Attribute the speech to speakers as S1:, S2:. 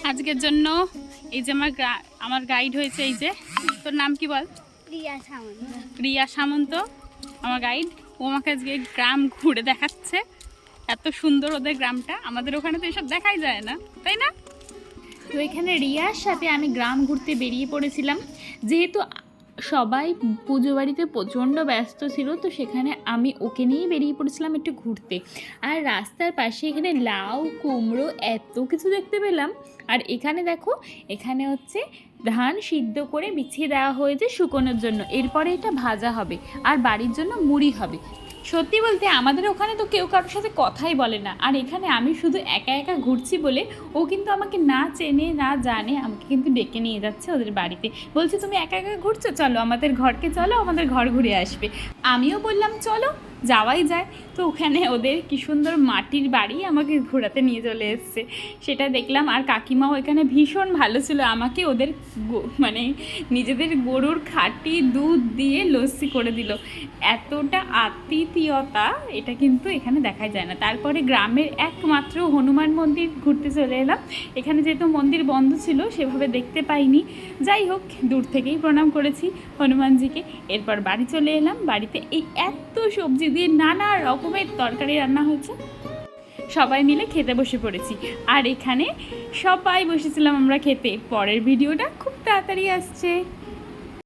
S1: আজকের জন্য এই যে আমার গাইড হয়েছে, এই যে তোর নাম কি বল? রিয়া সামন্ত আমার গাইড। ও আমাকে আজকে গ্রাম ঘুরে দেখাচ্ছে। এত সুন্দর ওদের গ্রামটা, আমাদের ওখানে তো এসব দেখাই যায় না, তাই না? তো এখানে রিয়ার সাথে আমি গ্রাম ঘুরতে বেরিয়ে পড়েছিলাম। যেহেতু সবাই পুজো বাড়িতে প্রচণ্ড ব্যস্ত ছিল, তো সেখানে আমি ওকে নিয়ে বেরিয়ে পড়েছিলাম একটু ঘুরতে। আর রাস্তার পাশে এখানে লাউ, কুমড়ো এত কিছু দেখতে পেলাম। আর এখানে দেখো, এখানে হচ্ছে ধান সিদ্ধ করে বিছিয়ে দেওয়া হয়েছে শুকোনোর জন্য, এরপরে এটা ভাজা হবে আর বাড়ির জন্য মুড়ি হবে। সত্যি বলতে আমাদের ওখানে তো কেউ কারোর সাথে কথাই বলে না, আর এখানে আমি শুধু একা একা ঘুরছি বলে ও কিন্তু আমাকে না চেনে না জানে, আমাকে কিন্তু ডেকে নিয়ে যাচ্ছে ওদের বাড়িতে। বলছে তুমি একা একা ঘুরছো, চলো আমাদের ঘরকে, চলো আমাদের ঘর ঘুরে আসবে। আমিও বললাম চলো যাওয়াই যায়। তো ওখানে ওদের কি সুন্দর মাটির বাড়ি আমাকে ঘোরাতে নিয়ে চলে এসছে, সেটা দেখলাম। আর কাকিমাও এখানে ভীষণ ভালো ছিল, আমাকে ওদের মানে নিজেদের গরুর খাঁটি দুধ দিয়ে লস্যি করে দিল। এতটা আতিথেয়তা এটা কিন্তু এখানে দেখা যায় না। তারপরে গ্রামের একমাত্র হনুমান মন্দির ঘুরতে চলে এলাম। এখানে যেহেতু মন্দির বন্ধ ছিল সেভাবে দেখতে পাইনি, যাই হোক দূর থেকেই প্রণাম করেছি হনুমানজিকে। এরপর বাড়ি চলে এলাম। বাড়িতে এই এত সবজি দিয়ে নানা রকমের তরকারি রান্না হয়েছে, সবাই মিলে খেতে বসে পড়েছি। আর এখানে সবাই বসেছিলাম আমরা খেতে। পরের ভিডিওটা খুব তাড়াতাড়ি আসছে।